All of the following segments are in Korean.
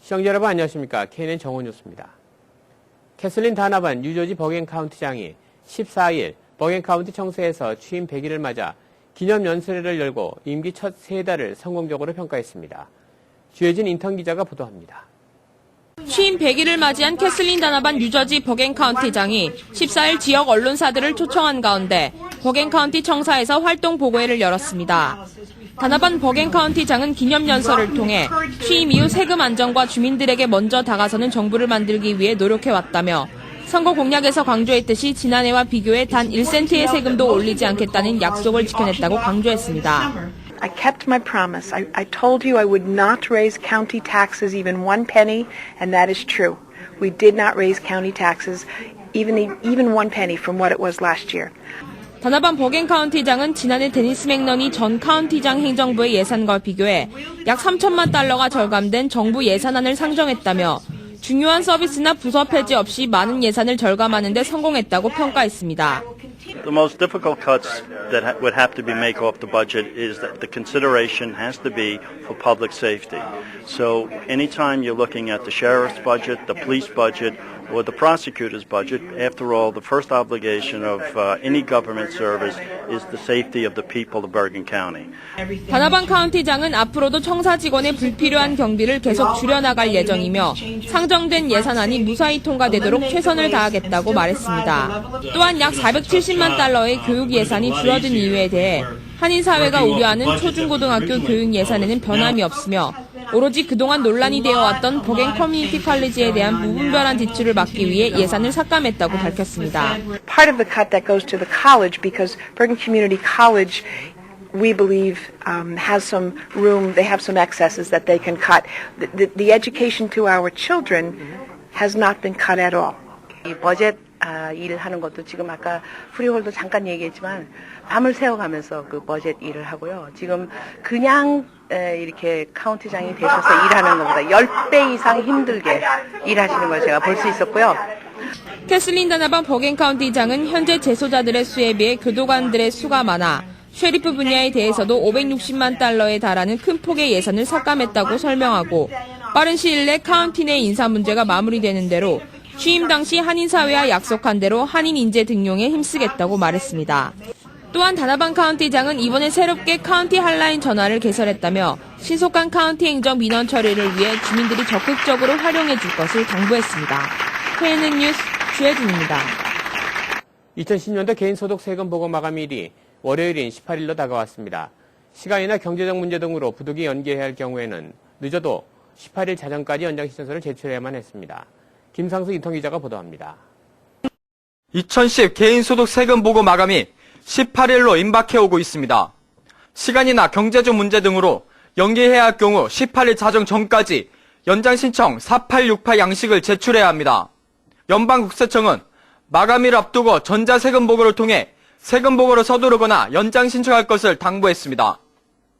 시청자 여러분 안녕하십니까. KNN 정원뉴스입니다. 캐슬린 다나반 뉴저지 버겐 카운티장이 14일 버겐 카운티 청사에서 취임 100일을 맞아 기념 연설회를 열고 임기 첫 3달을 성공적으로 평가했습니다. 주혜진 인턴 기자가 보도합니다. 취임 100일을 맞이한 캐슬린 다나반 뉴저지 버겐 카운티장이 14일 지역 언론사들을 초청한 가운데 버겐 카운티 청사에서 활동 보고회를 열었습니다. 다나반 버겐 카운티장은 기념 연설을 통해 취임 이후 세금 안정과 주민들에게 먼저 다가서는 정부를 만들기 위해 노력해왔다며 선거 공약에서 강조했듯이 지난해와 비교해 단 1센트의 세금도 올리지 않겠다는 약속을 지켜냈다고 강조했습니다. I kept my promise. I told you I would not raise county taxes even 1 penny, and that is true. We did not raise county taxes even 1 penny from what it was last year. 다나반 버겐 카운티장은 지난해 데니스 맥넌이 전 카운티장 행정부의 예산과 비교해 약 3천만 달러가 절감된 정부 예산안을 상정했다며 중요한 서비스나 부서 폐지 없이 많은 예산을 절감하는 데 성공했다고 평가했습니다. The most difficult cuts that would have to be made off the budget is that the consideration has to be for public safety. So anytime you're looking at the sheriff's budget, the police budget, or the prosecutor's budget, after all, the first obligation of any government service is the safety of the people of Bergen County. 다나반 카운티장은 앞으로도 청사 직원의 불필요한 경비를 계속 줄여나갈 예정이며 상정된 예산안이 무사히 통과되도록 최선을 다하겠다고 말했습니다. 또한 약 470만 달러의 교육 예산이 줄어든 이유에 대해 한인 사회가 우려하는 초중고등학교 교육 예산에는 변함이 없으며 오로지 그동안 논란이 되어왔던 버겐 커뮤니티 컬리지에 대한 무분별한 지출을 막기 위해 예산을 삭감했다고 밝혔습니다. Part of the cut that goes to the college because Bergen Community College we believe has some room, they have some excesses that they can cut. The education to our children has not been cut at all. 이 버젯 일을 하는 것도 지금 아까 프리홀도 잠깐 얘기했지만 밤을 새워가면서 그 버젯 일을 하고요. 지금 그냥 이렇게 카운티장이 되셔서 일하는 것보다 10배 이상 힘들게 일하시는 걸 제가 볼 수 있었고요. 캐슬린 다나반 버겐 카운티장은 현재 재소자들의 수에 비해 교도관들의 수가 많아 쉐리프 분야에 대해서도 560만 달러에 달하는 큰 폭의 예산을 삭감했다고 설명하고 빠른 시일 내 카운티 내 인사 문제가 마무리되는 대로 취임 당시 한인사회와 약속한 대로 한인 인재 등용에 힘쓰겠다고 말했습니다. 또한 다나반 카운티장은 이번에 새롭게 카운티 핫라인 전화를 개설했다며 신속한 카운티 행정 민원 처리를 위해 주민들이 적극적으로 활용해 줄 것을 당부했습니다. KNN 뉴스 주혜진입니다. 2010년도 개인소득 세금 보고 마감일이 월요일인 18일로 다가왔습니다. 시간이나 경제적 문제 등으로 부득이 연기해야 할 경우에는 늦어도 18일 자정까지 연장 신청서를 제출해야만 했습니다. 김상수 인턴 기자가 보도합니다. 2010 개인소득 세금 보고 마감이 18일로 임박해오고 있습니다. 시간이나 경제적 문제 등으로 연기해야 할 경우 18일 자정 전까지 연장 신청 4868 양식을 제출해야 합니다. 연방국세청은 마감일을 앞두고 전자세금 보고를 통해 세금 보고를 서두르거나 연장 신청할 것을 당부했습니다.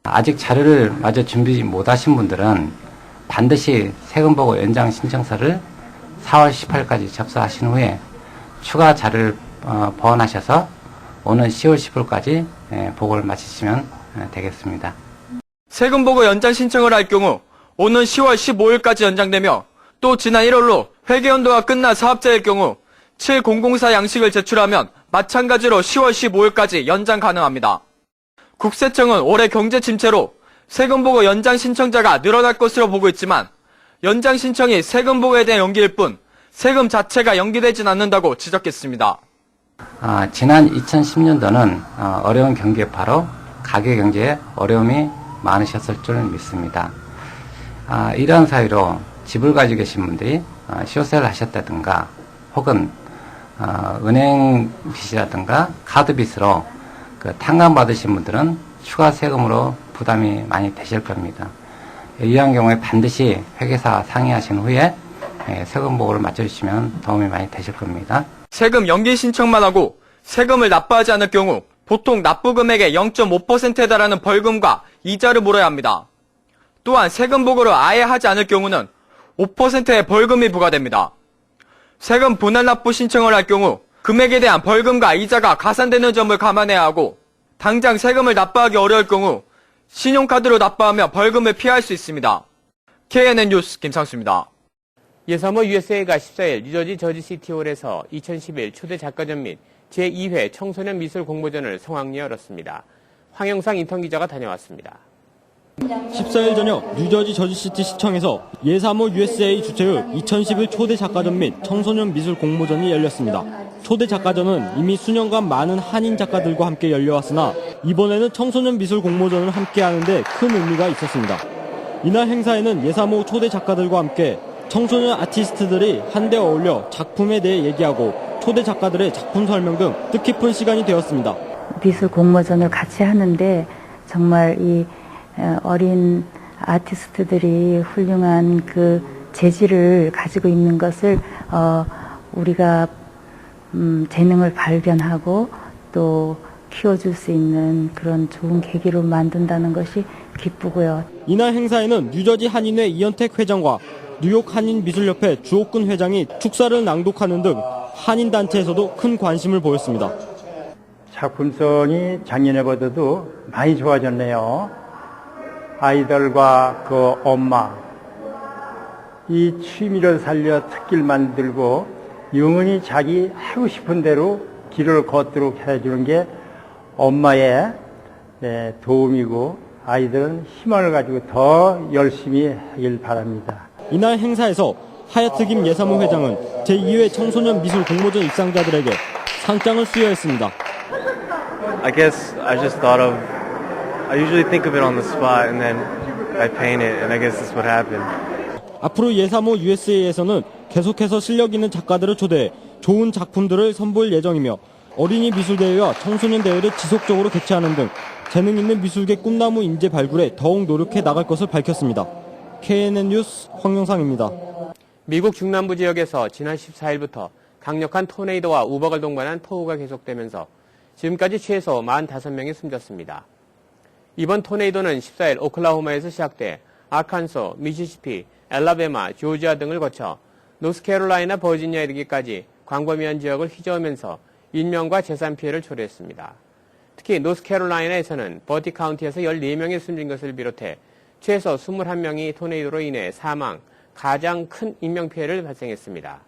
아직 자료를 마저 준비 못하신 분들은 반드시 세금 보고 연장 신청서를 4월 18일까지 접수하신 후에 추가 자료를 보완하셔서 오는 10월 10일까지 보고를 마치시면 되겠습니다. 세금 보고 연장 신청을 할 경우 오는 10월 15일까지 연장되며 또 지난 1월로 회계연도가 끝난 사업자일 경우 7004 양식을 제출하면 마찬가지로 10월 15일까지 연장 가능합니다. 국세청은 올해 경제 침체로 세금 보고 연장 신청자가 늘어날 것으로 보고 있지만 연장 신청이 세금 보고에 대한 연기일 뿐 세금 자체가 연기되진 않는다고 지적했습니다. 지난 2010년도는 어려운 경기 여파로 가계 경제에 어려움이 많으셨을 줄 믿습니다. 이러한 사유로 집을 가지고 계신 분들이 시효세를 하셨다든가 혹은 은행 빚이라든가 카드 빚으로 탕감 받으신 분들은 추가 세금으로 부담이 많이 되실 겁니다. 이러한 경우에 반드시 회계사 상의하신 후에 세금 보고를 맞춰주시면 도움이 많이 되실 겁니다. 세금 연기 신청만 하고 세금을 납부하지 않을 경우 보통 납부 금액의 0.5%에 달하는 벌금과 이자를 물어야 합니다. 또한 세금 보고를 아예 하지 않을 경우는 5%의 벌금이 부과됩니다. 세금 분할 납부 신청을 할 경우 금액에 대한 벌금과 이자가 가산되는 점을 감안해야 하고 당장 세금을 납부하기 어려울 경우 신용카드로 납부하며 벌금을 피할 수 있습니다. KNN 뉴스 김상수입니다. 예사모 USA가 14일 뉴저지 저지시티홀에서 2011 초대 작가전 및 제2회 청소년 미술 공모전을 성황리에 열었습니다. 황영상 인턴기자가 다녀왔습니다. 14일 저녁 뉴저지 저지시티 시청에서 예사모 USA 주최의 2011 초대 작가전 및 청소년 미술 공모전이 열렸습니다. 초대 작가전은 이미 수년간 많은 한인 작가들과 함께 열려왔으나 이번에는 청소년 미술 공모전을 함께 하는데 큰 의미가 있었습니다. 이날 행사에는 예사모 초대 작가들과 함께 청소년 아티스트들이 한데 어울려 작품에 대해 얘기하고 초대 작가들의 작품 설명 등 뜻깊은 시간이 되었습니다. 미술 공모전을 같이 하는데 정말 이 어린 아티스트들이 훌륭한 그 재질을 가지고 있는 것을 우리가 재능을 발견하고 또 키워줄 수 있는 그런 좋은 계기로 만든다는 것이 기쁘고요. 이날 행사에는 뉴저지 한인회 이현택 회장과 뉴욕 한인미술협회 주옥근 회장이 축사를 낭독하는 등 한인단체에서도 큰 관심을 보였습니다. 작품성이 작년에보다도 많이 좋아졌네요. 아이들과 그 엄마, 이 취미를 살려 특기를 만들고 영원히 자기 하고 싶은 대로 길을 걷도록 해주는 게 엄마의 도움이고 아이들은 희망을 가지고 더 열심히 하길 바랍니다. 이날 행사에서 하야트 김 예사모 회장은 제2회 청소년 미술 공모전 입상자들에게 상장을 수여했습니다. I guess I just thought of, I usually think of it on the spot and then I paint it and I guess that's what happened. 앞으로 예사모 USA에서는 계속해서 실력 있는 작가들을 초대해 좋은 작품들을 선보일 예정이며 어린이 미술대회와 청소년 대회를 지속적으로 개최하는 등 재능 있는 미술계 꿈나무 인재 발굴에 더욱 노력해 나갈 것을 밝혔습니다. KNN 뉴스 황영상입니다. 미국 중남부 지역에서 지난 14일부터 강력한 토네이도와 우박을 동반한 폭우가 계속되면서 지금까지 최소 45명이 숨졌습니다. 이번 토네이도는 14일 오클라호마에서 시작돼 아칸소, 미시시피, 엘라베마, 조지아 등을 거쳐 노스캐롤라이나, 버지니아에 이르기까지 광범위한 지역을 휘저으면서 인명과 재산 피해를 초래했습니다. 특히 노스캐롤라이나에서는 버티 카운티에서 14명이 숨진 것을 비롯해 최소 21명이 토네이도로 인해 사망, 가장 큰 인명피해를 발생했습니다.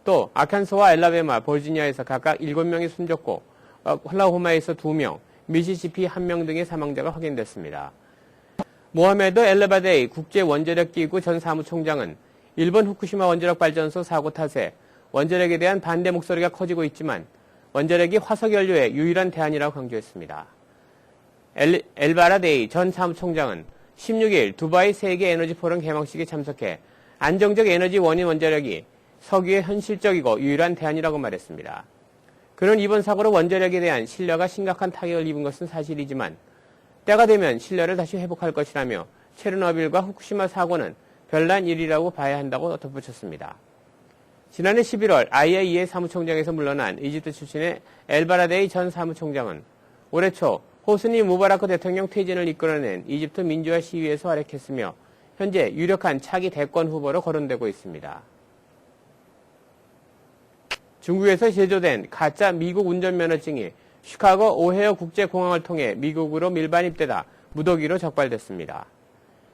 또 아칸소와 엘라베마, 버지니아에서 각각 7명이 숨졌고 오클라호마에서 2명, 미시시피 1명 등의 사망자가 확인됐습니다. 모하메드 엘레바데이 국제원자력기구 전 사무총장은 일본 후쿠시마 원자력 발전소 사고 탓에 원자력에 대한 반대 목소리가 커지고 있지만 원자력이 화석연료의 유일한 대안이라고 강조했습니다. 엘바라데이 전 사무총장은 16일 두바이 세계 에너지 포럼 개막식에 참석해 안정적 에너지 원인 원자력이 석유의 현실적이고 유일한 대안이라고 말했습니다. 그는 이번 사고로 원자력에 대한 신뢰가 심각한 타격을 입은 것은 사실이지만 때가 되면 신뢰를 다시 회복할 것이라며 체르노빌과 후쿠시마 사고는 별난 일이라고 봐야 한다고 덧붙였습니다. 지난해 11월 IAEA 사무총장에서 물러난 이집트 출신의 엘바라데이 전 사무총장은 올해 초 호스니 무바라크 대통령 퇴진을 이끌어낸 이집트 민주화 시위에서 활약했으며 현재 유력한 차기 대권 후보로 거론되고 있습니다. 중국에서 제조된 가짜 미국 운전면허증이 시카고 오헤어 국제공항을 통해 미국으로 밀반 입대다 무더기로 적발됐습니다.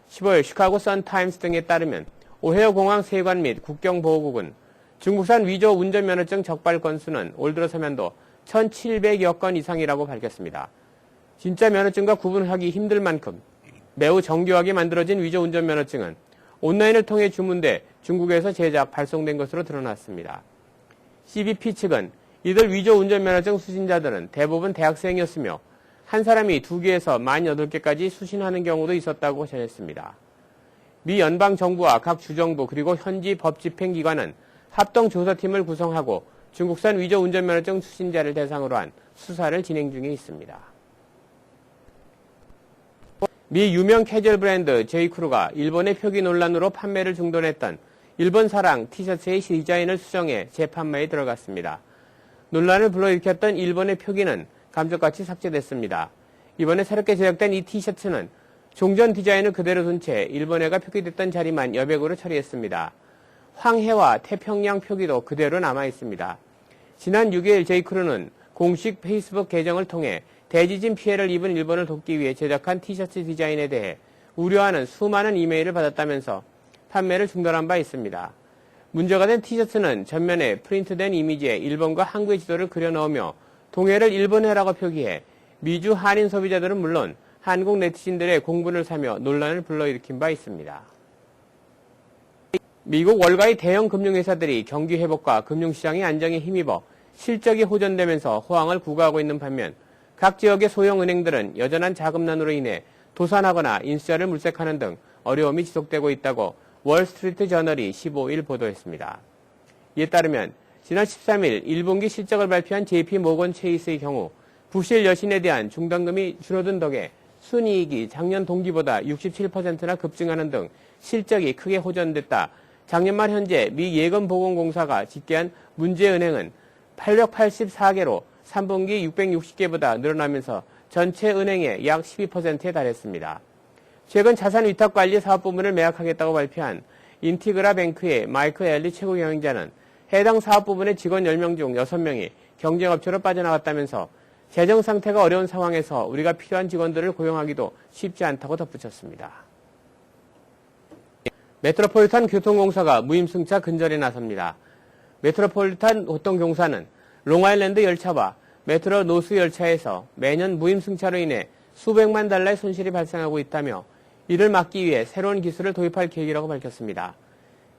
15일 시카고 선타임스 등에 따르면 오헤어 공항 세관 및 국경보호국은 중국산 위조 운전면허증 적발 건수는 올 들어서면도 1,700여 건 이상이라고 밝혔습니다. 진짜 면허증과 구분하기 힘들 만큼 매우 정교하게 만들어진 위조 운전면허증은 온라인을 통해 주문돼 중국에서 제작, 발송된 것으로 드러났습니다. CBP 측은 이들 위조 운전면허증 수신자들은 대부분 대학생이었으며 한 사람이 2개에서 48개까지 수신하는 경우도 있었다고 전했습니다. 미 연방정부와 각 주정부 그리고 현지 법집행기관은 합동조사팀을 구성하고 중국산 위조 운전면허증 수신자를 대상으로 한 수사를 진행 중에 있습니다. 미 유명 캐주얼 브랜드 제이크루가 일본의 표기 논란으로 판매를 중단했던 일본 사랑 티셔츠의 디자인을 수정해 재판매에 들어갔습니다. 논란을 불러일으켰던 일본의 표기는 감쪽같이 삭제됐습니다. 이번에 새롭게 제작된 이 티셔츠는 종전 디자인을 그대로 둔 채 일본해가 표기됐던 자리만 여백으로 처리했습니다. 황해와 태평양 표기도 그대로 남아있습니다. 지난 6일 제이크루는 공식 페이스북 계정을 통해 대지진 피해를 입은 일본을 돕기 위해 제작한 티셔츠 디자인에 대해 우려하는 수많은 이메일을 받았다면서 판매를 중단한 바 있습니다. 문제가 된 티셔츠는 전면에 프린트된 이미지에 일본과 한국의 지도를 그려 넣으며 동해를 일본해라고 표기해 미주 한인 소비자들은 물론 한국 네티즌들의 공분을 사며 논란을 불러일으킨 바 있습니다. 미국 월가의 대형 금융회사들이 경기 회복과 금융시장의 안정에 힘입어 실적이 호전되면서 호황을 구가하고 있는 반면 각 지역의 소형 은행들은 여전한 자금난으로 인해 도산하거나 인수자를 물색하는 등 어려움이 지속되고 있다고 월스트리트 저널이 15일 보도했습니다. 이에 따르면 지난 13일 1분기 실적을 발표한 JP 모건 체이스의 경우 부실 여신에 대한 중단금이 줄어든 덕에 순이익이 작년 동기보다 67%나 급증하는 등 실적이 크게 호전됐다. 작년 말 현재 미 예금보건공사가 집계한 문제은행은 884개로 3분기 660개보다 늘어나면서 전체 은행의 약 12%에 달했습니다. 최근 자산 위탁관리 사업 부문을 매각하겠다고 발표한 인티그라 뱅크의 마이클 엘리 최고 경영자는 해당 사업 부문의 직원 10명 중 6명이 경쟁업체로 빠져나갔다면서 재정 상태가 어려운 상황에서 우리가 필요한 직원들을 고용하기도 쉽지 않다고 덧붙였습니다. 메트로폴리탄 교통공사가 무임승차 근절에 나섭니다. 메트로폴리탄 교통공사는 롱아일랜드 열차와 메트로 노스 열차에서 매년 무임승차로 인해 수백만 달러의 손실이 발생하고 있다며 이를 막기 위해 새로운 기술을 도입할 계획이라고 밝혔습니다.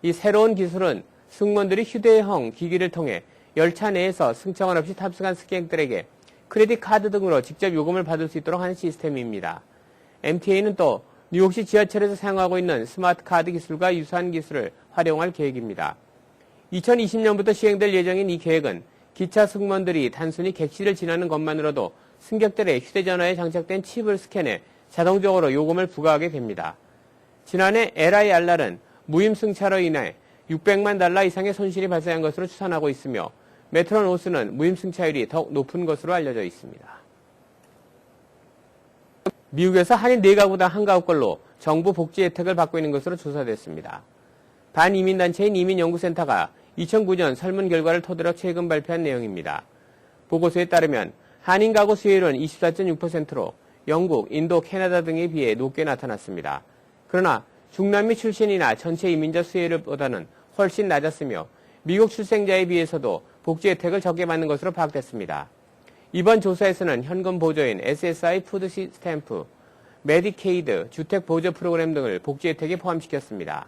이 새로운 기술은 승무원들이 휴대용 기기를 통해 열차 내에서 승차원 없이 탑승한 승객들에게 크레딧 카드 등으로 직접 요금을 받을 수 있도록 하는 시스템입니다. MTA는 또 뉴욕시 지하철에서 사용하고 있는 스마트 카드 기술과 유사한 기술을 활용할 계획입니다. 2020년부터 시행될 예정인 이 계획은 기차 승무원들이 단순히 객실을 지나는 것만으로도 승객들의 휴대전화에 장착된 칩을 스캔해 자동적으로 요금을 부과하게 됩니다. 지난해 LIR은 무임승차로 인해 600만 달러 이상의 손실이 발생한 것으로 추산하고 있으며 메트로노스는 무임승차율이 더욱 높은 것으로 알려져 있습니다. 미국에서 한인 4가구당 1가구꼴로 정부 복지 혜택을 받고 있는 것으로 조사됐습니다. 반이민단체인 이민연구센터가 2009년 설문 결과를 토대로 최근 발표한 내용입니다. 보고서에 따르면 한인 가구 수혜율은 24.6%로 영국, 인도, 캐나다 등에 비해 높게 나타났습니다. 그러나 중남미 출신이나 전체 이민자 수혜율보다는 훨씬 낮았으며 미국 출생자에 비해서도 복지 혜택을 적게 받는 것으로 파악됐습니다. 이번 조사에서는 현금 보조인 SSI 푸드 스탬프, 메디케이드, 주택 보조 프로그램 등을 복지 혜택에 포함시켰습니다.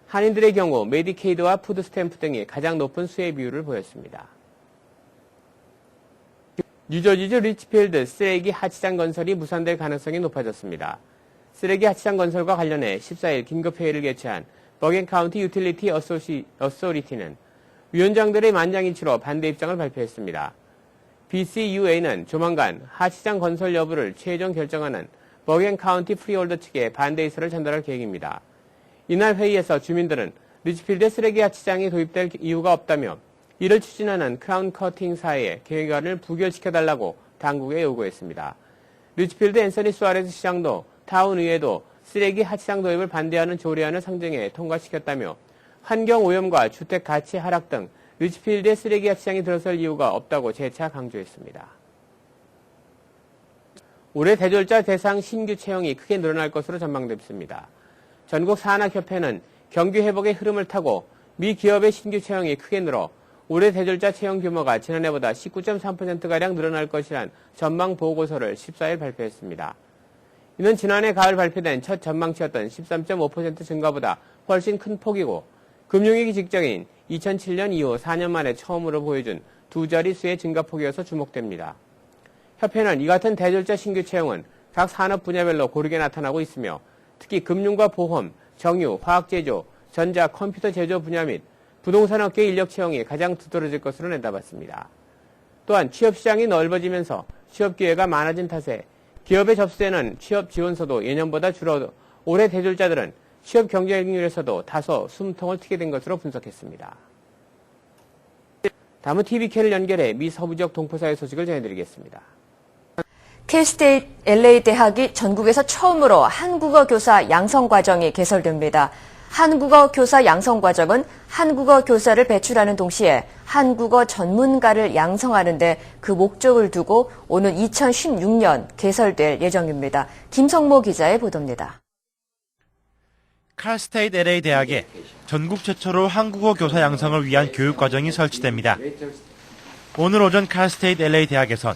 한인들의 경우 메디케이드와 푸드 스탬프 등이 가장 높은 수혜 비율을 보였습니다. 뉴저지주 리치필드 쓰레기 하치장 건설이 무산될 가능성이 높아졌습니다. 쓰레기 하치장 건설과 관련해 14일 긴급회의를 개최한 버겐카운티 유틸리티 어소리티는 위원장들의 만장일치로 반대 입장을 발표했습니다. BCUA는 조만간 하치장 건설 여부를 최종 결정하는 버겐카운티 프리홀더 측에 반대 의사를 전달할 계획입니다. 이날 회의에서 주민들은 리치필드의 쓰레기 하치장이 도입될 이유가 없다며 이를 추진하는 크라운 커팅사의 계획안을 부결시켜달라고 당국에 요구했습니다. 리치필드 앤서니 수아레스 시장도 타운의회도 쓰레기 하치장 도입을 반대하는 조례안을 상정해 통과시켰다며 환경오염과 주택 가치 하락 등 리치필드의 쓰레기 하치장이 들어설 이유가 없다고 재차 강조했습니다. 올해 대졸자 대상 신규 채용이 크게 늘어날 것으로 전망됐습니다. 전국 산학협회는 경기 회복의 흐름을 타고 미 기업의 신규 채용이 크게 늘어 올해 대졸자 채용 규모가 지난해보다 19.3%가량 늘어날 것이란 전망 보고서를 14일 발표했습니다. 이는 지난해 가을 발표된 첫 전망치였던 13.5% 증가보다 훨씬 큰 폭이고 금융위기 직전인 2007년 이후 4년 만에 처음으로 보여준 두 자릿수의 증가폭이어서 주목됩니다. 협회는 이 같은 대졸자 신규 채용은 각 산업 분야별로 고르게 나타나고 있으며 특히 금융과 보험, 정유, 화학제조, 전자, 컴퓨터 제조 분야 및 부동산업계 인력 채용이 가장 두드러질 것으로 내다봤습니다. 또한 취업시장이 넓어지면서 취업기회가 많아진 탓에 기업에 접수되는 취업 지원서도 예년보다 줄어 올해 대졸자들은 취업 경쟁률에서도 다소 숨통을 트게 된 것으로 분석했습니다. 다음은 TVK를 연결해 미 서부지역 동포사회 소식을 전해드리겠습니다. K-스테이트 LA 대학이 전국에서 처음으로 한국어 교사 양성 과정이 개설됩니다. 한국어 교사 양성 과정은 한국어 교사를 배출하는 동시에 한국어 전문가를 양성하는 데 그 목적을 두고 오는 2016년 개설될 예정입니다. 김성모 기자의 보도입니다. 칼스테이트 LA 대학에 전국 최초로 한국어 교사 양성을 위한 교육과정이 설치됩니다. 오늘 오전 칼스테이트 LA 대학에선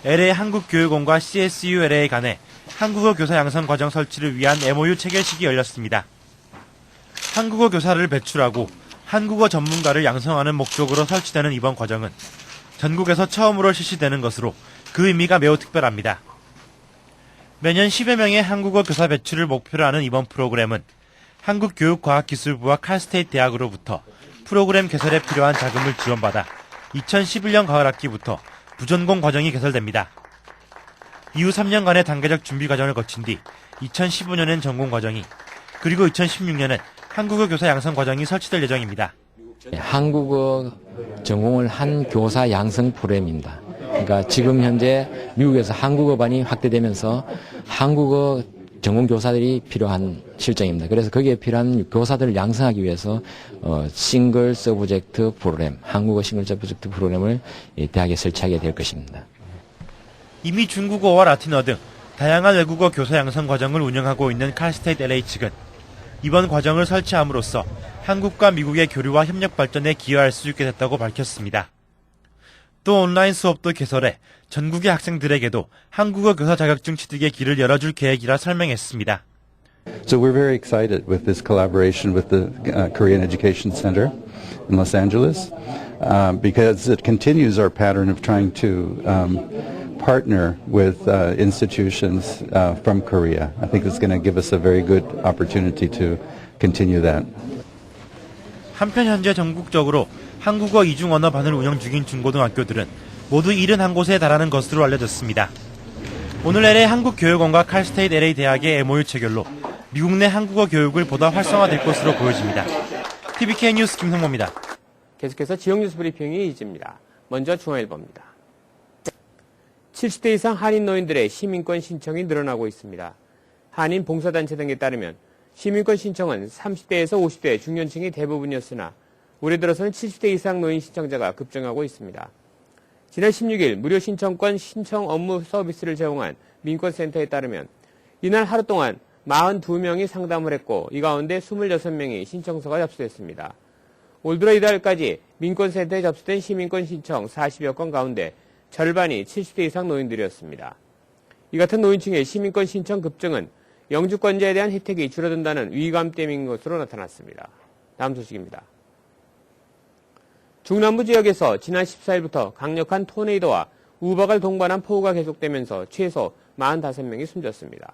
LA 한국교육원과 CSU LA 간에 한국어 교사 양성 과정 설치를 위한 MOU 체결식이 열렸습니다. 한국어 교사를 배출하고 한국어 전문가를 양성하는 목적으로 설치되는 이번 과정은 전국에서 처음으로 실시되는 것으로 그 의미가 매우 특별합니다. 매년 10여 명의 한국어 교사 배출을 목표로 하는 이번 프로그램은 한국교육과학기술부와 칼스테이트 대학으로부터 프로그램 개설에 필요한 자금을 지원받아 2011년 가을 학기부터 부전공 과정이 개설됩니다. 이후 3년간의 단계적 준비 과정을 거친 뒤 2015년엔 전공 과정이, 그리고 2016년엔 한국어 교사 양성 과정이 설치될 예정입니다. 한국어 전공을 한 교사 양성 프로그램입니다. 그러니까 지금 현재 미국에서 한국어반이 확대되면서 한국어 전공 교사들이 필요한 실정입니다. 그래서 거기에 필요한 교사들을 양성하기 위해서 싱글 서브젝트 프로그램, 한국어 싱글 서브젝트 프로그램을 대학에 설치하게 될 것입니다. 이미 중국어와 라틴어 등 다양한 외국어 교사 양성 과정을 운영하고 있는 칼스테이트 LA 측은 이번 과정을 설치함으로써 한국과 미국의 교류와 협력 발전에 기여할 수 있게 됐다고 밝혔습니다. 또 온라인 수업도 개설해 전국의 학생들에게도 한국어 교사 자격증 취득의 길을 열어줄 계획이라 설명했습니다. So we're very excited with this collaboration with the Korean Education Center in Los Angeles because it continues our pattern of trying to partner with institutions from Korea. I think it's going to give us a very good opportunity to continue that. 한편 현재 전국적으로 한국어 이중 언어반을 운영 중인 중고등학교들은 모두 71곳에 달하는 것으로 알려졌습니다. 오늘 LA 한국교육원과 칼스테이트 LA 대학의 MOU 체결로 미국 내 한국어 교육을 보다 활성화될 것으로 보여집니다. TVK 뉴스 김성모입니다. 계속해서 지역 뉴스 브리핑이 이어집니다. 먼저 중앙일보입니다. 70대 이상 한인 노인들의 시민권 신청이 늘어나고 있습니다. 한인 봉사단체 등에 따르면 시민권 신청은 30대에서 50대 중년층이 대부분이었으나 올해 들어서는 70대 이상 노인 신청자가 급증하고 있습니다. 지난 16일 무료 신청권 신청 업무 서비스를 제공한 민권센터에 따르면 이날 하루 동안 42명이 상담을 했고 이 가운데 26명이 신청서가 접수됐습니다. 올 들어 이달까지 민권센터에 접수된 시민권 신청 40여 건 가운데 절반이 70대 이상 노인들이었습니다. 이 같은 노인층의 시민권 신청 급증은 영주권자에 대한 혜택이 줄어든다는 위기감 때문인 것으로 나타났습니다. 다음 소식입니다. 중남부 지역에서 지난 14일부터 강력한 토네이도와 우박을 동반한 폭우가 계속되면서 최소 45명이 숨졌습니다.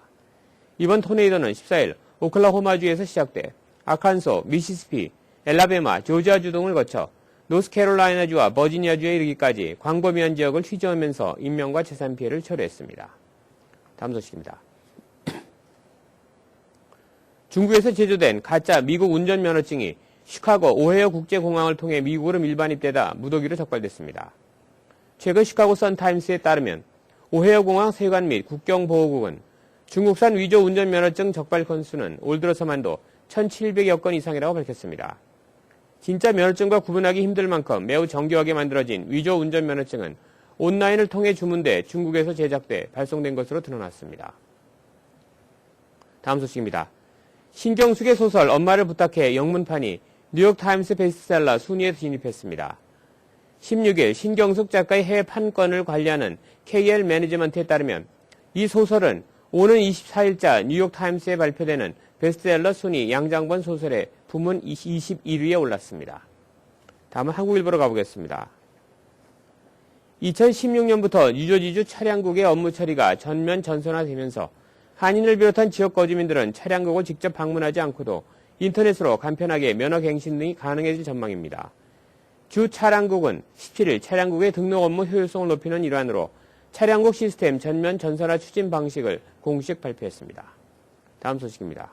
이번 토네이도는 14일 오클라호마주에서 시작돼 아칸소, 미시시피, 엘라베마, 조지아주 등을 거쳐 노스캐롤라이나주와 버지니아주에 이르기까지 광범위한 지역을 휘저으면서 인명과 재산 피해를 초래했습니다. 다음 소식입니다. 중국에서 제조된 가짜 미국 운전면허증이 시카고 오헤어 국제공항을 통해 미국으로 밀반입되다 무더기로 적발됐습니다. 최근 시카고 선타임스에 따르면 오헤어 공항 세관 및 국경보호국은 중국산 위조 운전면허증 적발 건수는 올 들어서만도 1,700여 건 이상이라고 밝혔습니다. 진짜 면허증과 구분하기 힘들 만큼 매우 정교하게 만들어진 위조 운전면허증은 온라인을 통해 주문돼 중국에서 제작돼 발송된 것으로 드러났습니다. 다음 소식입니다. 신경숙의 소설 엄마를 부탁해 영문판이 뉴욕타임스 베스트셀러 순위에 진입했습니다. 16일 신경숙 작가의 해외 판권을 관리하는 KL 매니지먼트에 따르면 이 소설은 오는 24일자 뉴욕타임스에 발표되는 베스트셀러 순위 양장본 소설의 부문 21위에 올랐습니다. 다음은 한국일보로 가보겠습니다. 2016년부터 뉴저지주 차량국의 업무 처리가 전면 전선화되면서 한인을 비롯한 지역 거주민들은 차량국을 직접 방문하지 않고도 인터넷으로 간편하게 면허 갱신 등이 가능해질 전망입니다. 주 차량국은 17일 차량국의 등록 업무 효율성을 높이는 일환으로 차량국 시스템 전면 전선화 추진 방식을 공식 발표했습니다. 다음 소식입니다.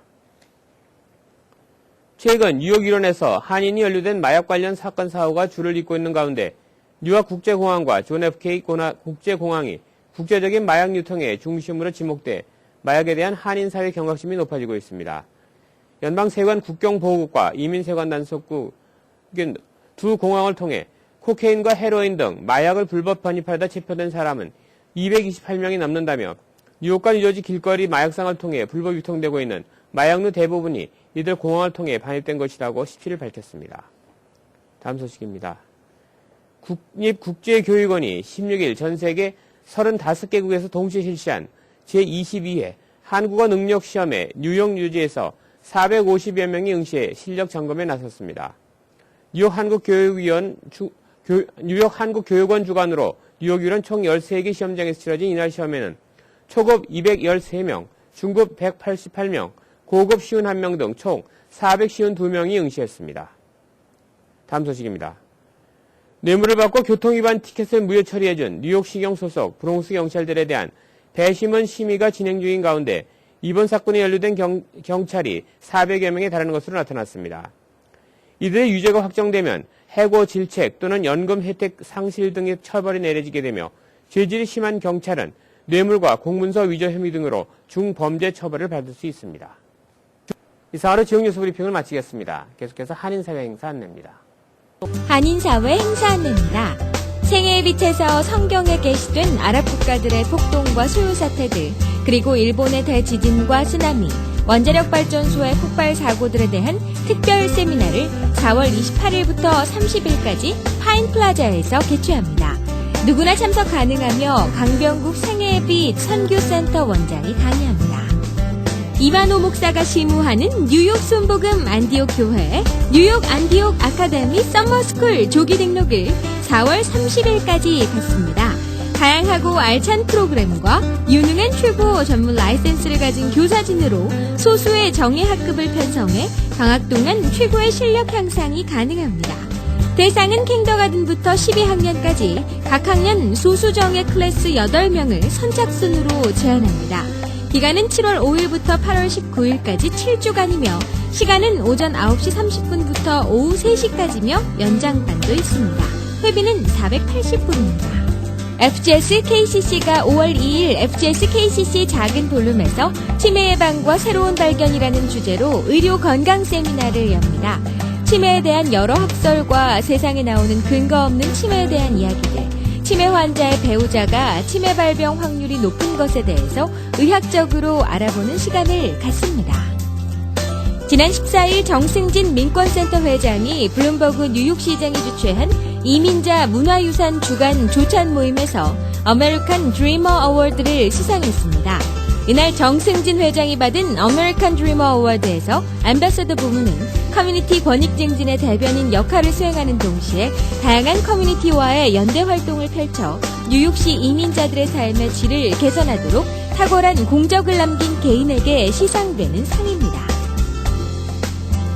최근 뉴욕 일원에서 한인이 연루된 마약 관련 사건 사고가 줄을 잇고 있는 가운데 뉴욕 국제공항과 존 F.K. 국제공항이 국제적인 마약 유통의 중심으로 지목돼 마약에 대한 한인 사회 경각심이 높아지고 있습니다. 연방세관 국경보호국과 이민세관 단속국인 두 공항을 통해 코케인과 헤로인 등 마약을 불법 반입하다 체포된 사람은 228명이 넘는다며 뉴욕과 뉴저지 길거리 마약상을 통해 불법 유통되고 있는 마약류 대부분이 이들 공항을 통해 반입된 것이라고 17일 밝혔습니다. 다음 소식입니다. 국립국제교육원이 16일 전 세계 35개국에서 동시에 실시한 제22회 한국어 능력 시험에 뉴욕 뉴저지에서 450여 명이 응시해 실력 점검에 나섰습니다. 뉴욕 한국교육원 주관으로 뉴욕 총 13개 시험장에서 치러진 이날 시험에는 초급 213명, 중급 188명, 고급 51명 등 총 452명이 응시했습니다. 다음 소식입니다. 뇌물을 받고 교통위반 티켓을 무효 처리해준 뉴욕시경 소속 브롱스 경찰들에 대한 배심원 심의가 진행 중인 가운데 이번 사건에 연루된 경찰이 400여 명에 달하는 것으로 나타났습니다. 이들의 유죄가 확정되면 해고 질책 또는 연금 혜택 상실 등의 처벌이 내려지게 되며 죄질이 심한 경찰은 뇌물과 공문서 위조 혐의 등으로 중범죄 처벌을 받을 수 있습니다. 이상으로 지역 뉴스 브리핑을 마치겠습니다. 계속해서 한인사회 행사 안내입니다. 한인사회 행사 안내입니다. 생애의 빛에서 성경에 게시된 아랍 국가들의 폭동과 수요 사태들, 그리고 일본의 대지진과 쓰나미, 원자력 발전소의 폭발 사고들에 대한 특별 세미나를 4월 28일부터 30일까지 파인플라자에서 개최합니다. 누구나 참석 가능하며 강병국 생애의 빛 선교센터 원장이 강의합니다. 이만호 목사가 시무하는 뉴욕 순복음 안디옥 교회 뉴욕 안디옥 아카데미 썸머스쿨 조기 등록을 4월 30일까지 받습니다. 다양하고 알찬 프로그램과 유능한 최고 전문 라이센스를 가진 교사진으로 소수의 정예 학급을 편성해 방학 동안 최고의 실력 향상이 가능합니다. 대상은 kindergarten부터 12학년까지 각 학년 소수 정예 클래스 8명을 선착순으로 제한합니다. 기간은 7월 5일부터 8월 19일까지 7주간이며 시간은 오전 9시 30분부터 오후 3시까지며 연장반도 있습니다. 회비는 480불입니다. FGS KCC가 5월 2일 FGS KCC 작은 볼룸에서 치매 예방과 새로운 발견이라는 주제로 의료 건강 세미나를 엽니다. 치매에 대한 여러 학설과 세상에 나오는 근거 없는 치매에 대한 이야기들, 치매 환자의 배우자가 치매 발병 확률이 높은 것에 대해서 의학적으로 알아보는 시간을 갖습니다. 지난 14일 정승진 민권센터 회장이 블룸버그 뉴욕시장이 주최한 이민자 문화유산 주간 조찬 모임에서 아메리칸 드리머 어워드를 수상했습니다. 이날 정승진 회장이 받은 아메리칸 드리머 어워드에서 앰베서더 부문은 커뮤니티 권익 증진의 대변인 역할을 수행하는 동시에 다양한 커뮤니티와의 연대 활동을 펼쳐 뉴욕시 이민자들의 삶의 질을 개선하도록 탁월한 공적을 남긴 개인에게 시상되는 상입니다.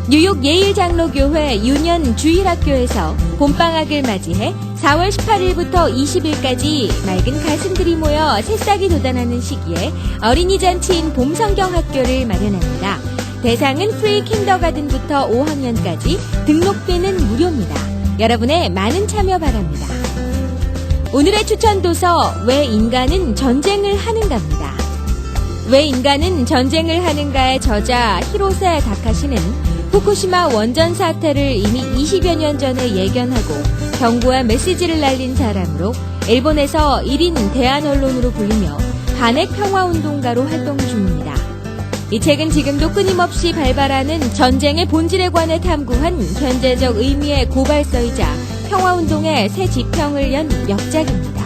뉴욕 예일장로교회 유년 주일학교에서 봄방학을 맞이해 4월 18일부터 20일까지 맑은 가슴들이 모여 새싹이 돋아나는 시기에 어린이 잔치인 봄성경학교를 마련합니다. 대상은 프리 킨더가든부터 5학년까지 등록비는 무료입니다. 여러분의 많은 참여 바랍니다. 오늘의 추천 도서 왜 인간은 전쟁을 하는가입니다. 왜 인간은 전쟁을 하는가의 저자 히로세 다카시는 후쿠시마 원전 사태를 이미 20여 년 전에 예견하고 경고와 메시지를 날린 사람으로 일본에서 1인 대한 언론으로 불리며 반핵 평화운동가로 활동 중입니다. 이 책은 지금도 끊임없이 발발하는 전쟁의 본질에 관해 탐구한 현재적 의미의 고발서이자 평화운동의 새 지평을 연 역작입니다.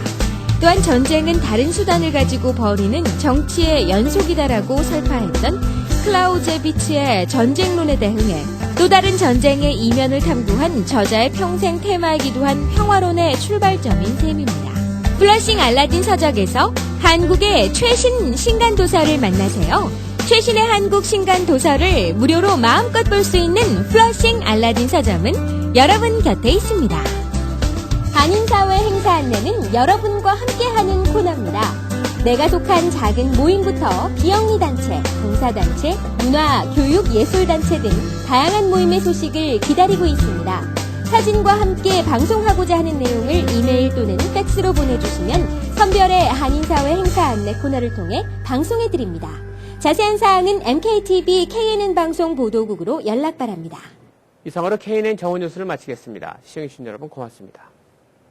또한 전쟁은 다른 수단을 가지고 벌이는 정치의 연속이다라고 설파했던 클라우제비치의 전쟁론에 대응해 또 다른 전쟁의 이면을 탐구한 저자의 평생 테마이기도 한 평화론의 출발점인 셈입니다. 플러싱 알라딘 서적에서 한국의 최신 신간도사를 만나세요. 최신의 한국 신간도서를 무료로 마음껏 볼 수 있는 플러싱 알라딘 서점은 여러분 곁에 있습니다. 한인사회 행사 안내는 여러분과 함께하는 코너입니다. 내가 속한 작은 모임부터 비영리 단체, 봉사단체, 문화, 교육, 예술단체 등 다양한 모임의 소식을 기다리고 있습니다. 사진과 함께 방송하고자 하는 내용을 이메일 또는 팩스로 보내주시면 선별의 한인사회 행사 안내 코너를 통해 방송해드립니다. 자세한 사항은 MKTV KNN 방송 보도국으로 연락 바랍니다. 이상으로 KNN 정오 뉴스를 마치겠습니다. 시청해주신 여러분 고맙습니다.